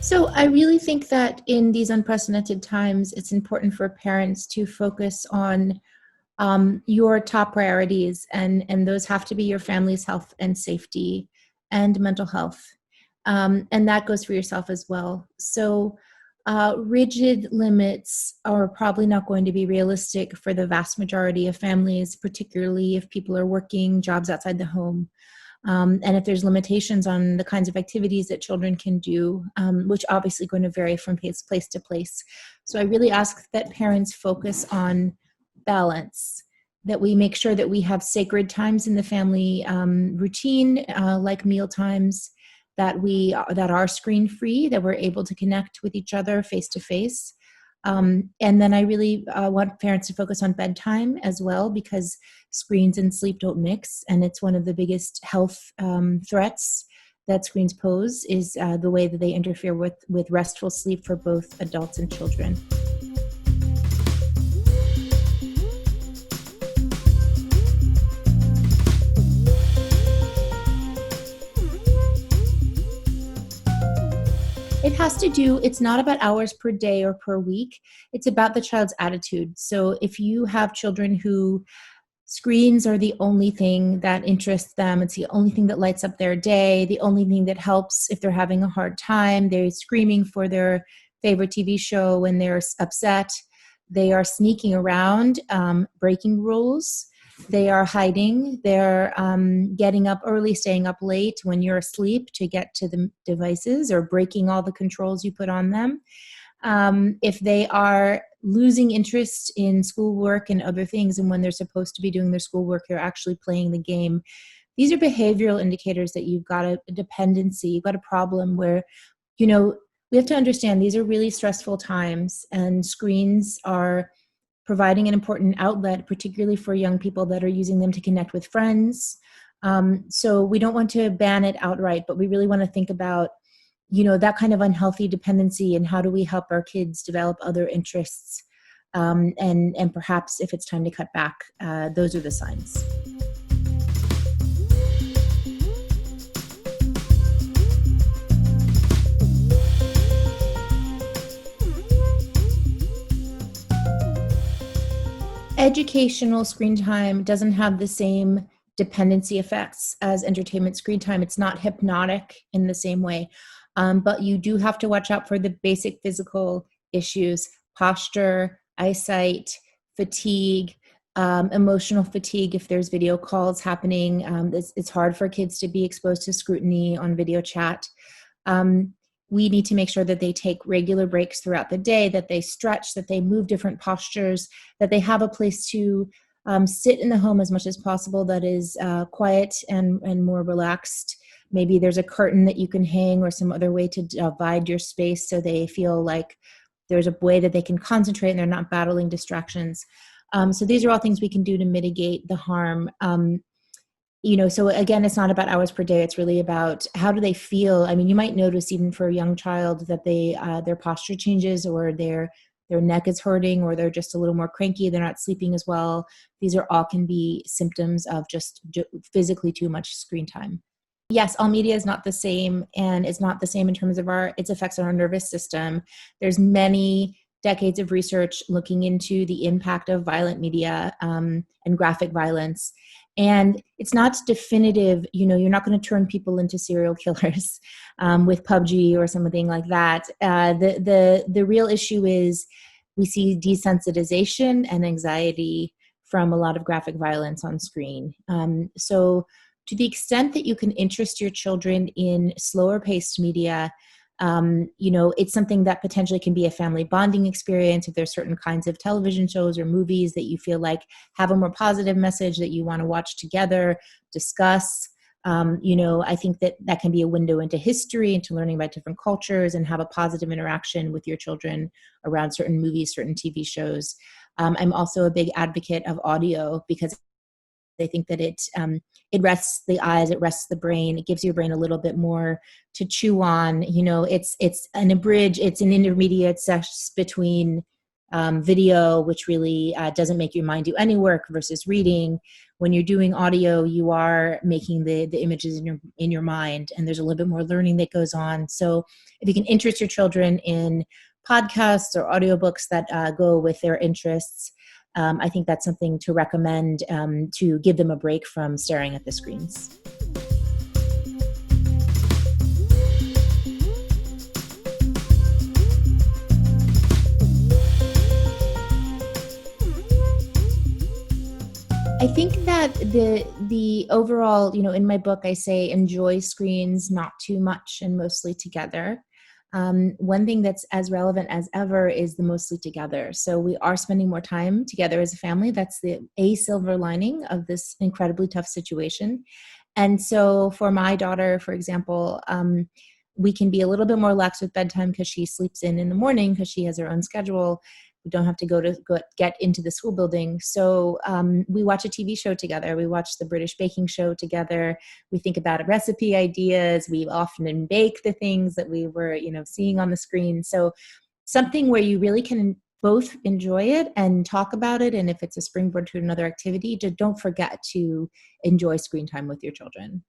So I really think that in these unprecedented times, it's important for parents to focus on your top priorities, and those have to be your family's health and safety and mental health. And that goes for yourself as well. So rigid limits are probably not going to be realistic for the vast majority of families, particularly if people are working jobs outside the home. And if there's limitations on the kinds of activities that children can do, which obviously going to vary from place to place. So I really ask that parents focus on balance, that we make sure that we have sacred times in the family routine, like meal times, that are screen free, that we're able to connect with each other face to face. And then I really want parents to focus on bedtime as well, because screens and sleep don't mix. And it's one of the biggest health threats that screens pose is the way that they interfere with restful sleep for both adults and children. It has to do, it's not about hours per day or per week. It's about the child's attitude. So if you have children who screens are the only thing that interests them, it's the only thing that lights up their day, the only thing that helps if they're having a hard time, they're screaming for their favorite TV show when they're upset, they are sneaking around, breaking rules. They are hiding. They're getting up early, staying up late when you're asleep to get to the devices, or breaking all the controls you put on them. If they are losing interest in schoolwork and other things, and when they're supposed to be doing their schoolwork, they're actually playing the game. These are behavioral indicators that you've got a dependency, you've got a problem where, we have to understand these are really stressful times, and screens are providing an important outlet, particularly for young people that are using them to connect with friends. So we don't want to ban it outright, but we really want to think about, that kind of unhealthy dependency, and how do we help our kids develop other interests? And perhaps if it's time to cut back, those are the signs. Educational screen time doesn't have the same dependency effects as entertainment screen time. It's not hypnotic in the same way. But you do have to watch out for the basic physical issues: posture, eyesight, fatigue, emotional fatigue if there's video calls happening. It's hard for kids to be exposed to scrutiny on video chat. We need to make sure that they take regular breaks throughout the day, that they stretch, that they move different postures, that they have a place to sit in the home as much as possible that is quiet and more relaxed. Maybe there's a curtain that you can hang, or some other way to divide your space so they feel like there's a way that they can concentrate and they're not battling distractions. So these are all things we can do to mitigate the harm. So again, it's not about hours per day. It's really about how do they feel. I mean, you might notice even for a young child that their posture changes, or their neck is hurting, or they're just a little more cranky. They're not sleeping as well. These are all can be symptoms of just physically too much screen time. Yes, all media is not the same, and it's not the same in terms of its effects on our nervous system. There's many decades of research looking into the impact of violent media and graphic violence. And it's not definitive, you're not going to turn people into serial killers with PUBG or something like that. The real issue is we see desensitization and anxiety from a lot of graphic violence on screen. So to the extent that you can interest your children in slower paced media, it's something that potentially can be a family bonding experience. If there's certain kinds of television shows or movies that you feel like have a more positive message that you want to watch together, discuss, I think that can be a window into history, into learning about different cultures, and have a positive interaction with your children around certain movies, certain TV shows. I'm also a big advocate of audio, because I think that it rests the eyes, it rests the brain, it gives your brain a little bit more to chew on. It's an intermediate sesh between video, which really doesn't make your mind do any work, versus reading. When you're doing audio, you are making the images in your mind, and there's a little bit more learning that goes on. So if you can interest your children in podcasts or audiobooks that go with their interests, I think that's something to recommend to give them a break from staring at the screens. I think that the overall, in my book, I say enjoy screens, not too much and mostly together. One thing that's as relevant as ever is the mostly together. So we are spending more time together as a family. That's a silver lining of this incredibly tough situation. And so for my daughter, for example, we can be a little bit more lax with bedtime because she sleeps in the morning because she has her own schedule. We don't have to go get into the school building. So we watch a TV show together. We watch the British baking show together. We think about recipe ideas. We often bake the things that we were, seeing on the screen. So something where you really can both enjoy it and talk about it. And if it's a springboard to another activity, just don't forget to enjoy screen time with your children.